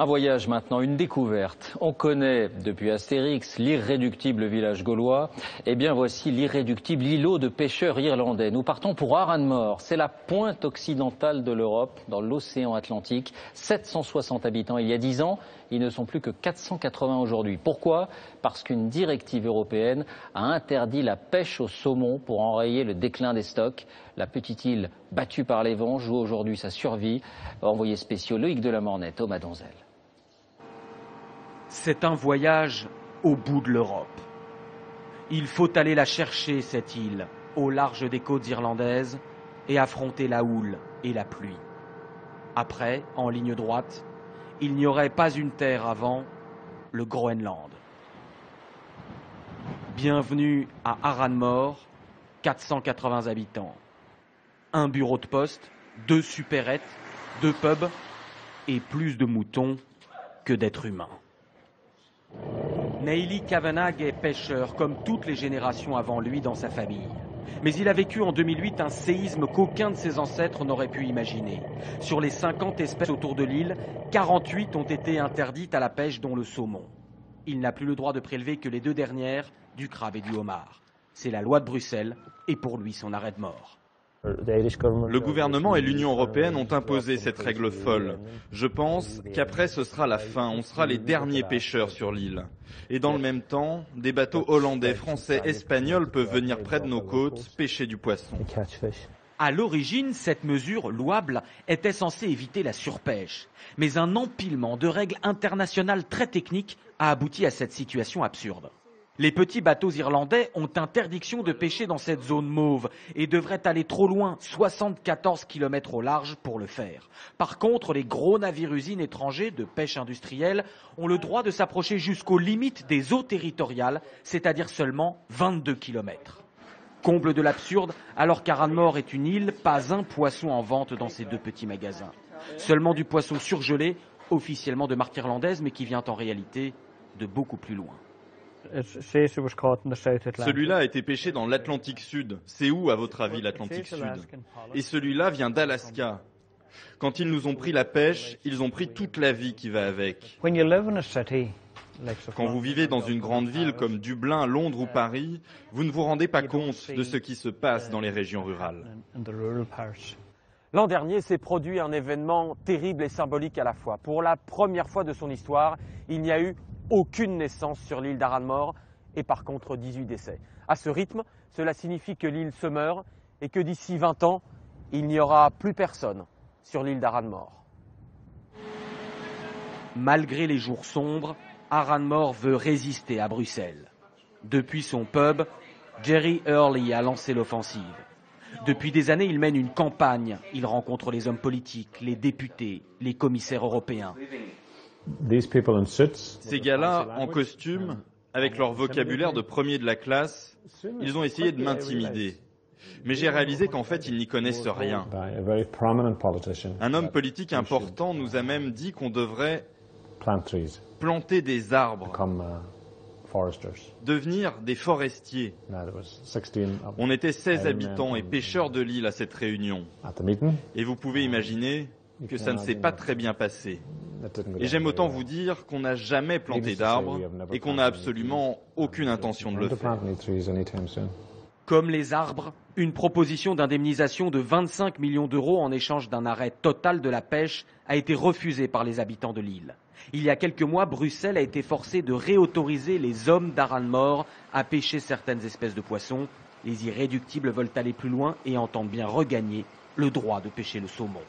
Un voyage maintenant, une découverte. On connaît depuis Astérix l'irréductible village gaulois. Eh bien voici l'irréductible îlot de pêcheurs irlandais. Nous partons pour Aranmore. C'est la pointe occidentale de l'Europe, dans l'océan Atlantique. 760 habitants il y a 10 ans. Ils ne sont plus que 480 aujourd'hui. Pourquoi? Parce qu'une directive européenne a interdit la pêche au saumon pour enrayer le déclin des stocks. La petite île battue par les vents joue aujourd'hui sa survie. Envoyé spéciaux Loïc Delamornay, Thomas Donzel. C'est un voyage au bout de l'Europe. Il faut aller la chercher, cette île, au large des côtes irlandaises, et affronter la houle et la pluie. Après, en ligne droite, il n'y aurait pas une terre avant, le Groenland. Bienvenue à Aranmore, 480 habitants. Un bureau de poste, 2 supérettes, 2 pubs et plus de moutons que d'êtres humains. Neili Kavanagh est pêcheur comme toutes les générations avant lui dans sa famille. Mais il a vécu en 2008 un séisme qu'aucun de ses ancêtres n'aurait pu imaginer. Sur les 50 espèces autour de l'île, 48 ont été interdites à la pêche, dont le saumon. Il n'a plus le droit de prélever que les 2 dernières, du crabe et du homard. C'est la loi de Bruxelles et pour lui son arrêt de mort. Le gouvernement et l'Union européenne ont imposé cette règle folle. Je pense qu'après ce sera la fin, on sera les derniers pêcheurs sur l'île. Et dans le même temps, des bateaux hollandais, français, espagnols peuvent venir près de nos côtes pêcher du poisson. À l'origine, cette mesure louable était censée éviter la surpêche. Mais un empilement de règles internationales très techniques a abouti à cette situation absurde. Les petits bateaux irlandais ont interdiction de pêcher dans cette zone mauve et devraient aller trop loin, 74 km au large, pour le faire. Par contre, les gros navires-usines étrangers de pêche industrielle ont le droit de s'approcher jusqu'aux limites des eaux territoriales, c'est-à-dire seulement 22 km. Comble de l'absurde, alors qu'Aranmore est une île, pas un poisson en vente dans ces 2 petits magasins. Seulement du poisson surgelé, officiellement de marque irlandaise, mais qui vient en réalité de beaucoup plus loin. Celui-là a été pêché dans l'Atlantique Sud. C'est où, à votre avis, l'Atlantique Sud? Et celui-là vient d'Alaska. Quand ils nous ont pris la pêche, ils ont pris toute la vie qui va avec. Quand vous vivez dans une grande ville comme Dublin, Londres ou Paris, vous ne vous rendez pas compte de ce qui se passe dans les régions rurales. L'an dernier s'est produit un événement terrible et symbolique à la fois. Pour la première fois de son histoire, il n'y a eu aucune naissance sur l'île d'Aranmore et par contre 18 décès. À ce rythme, cela signifie que l'île se meurt et que d'ici 20 ans, il n'y aura plus personne sur l'île d'Aranmore. Malgré les jours sombres, Aranmore veut résister à Bruxelles. Depuis son pub, Jerry Hurley a lancé l'offensive. Depuis des années, il mène une campagne. Il rencontre les hommes politiques, les députés, les commissaires européens. Ces gars-là, en costume, avec leur vocabulaire de premier de la classe, ils ont essayé de m'intimider. Mais j'ai réalisé qu'en fait, ils n'y connaissent rien. Un homme politique important nous a même dit qu'on devrait planter des arbres, devenir des forestiers. On était 16 habitants et pêcheurs de l'île à cette réunion. Et vous pouvez imaginer que ça ne s'est pas très bien passé. Et j'aime autant vous dire qu'on n'a jamais planté d'arbres et qu'on n'a absolument aucune intention de le faire. Comme les arbres, une proposition d'indemnisation de 25 millions d'euros en échange d'un arrêt total de la pêche a été refusée par les habitants de l'île. Il y a quelques mois, Bruxelles a été forcée de réautoriser les hommes d'Aranmore à pêcher certaines espèces de poissons. Les irréductibles veulent aller plus loin et entendent bien regagner le droit de pêcher le saumon.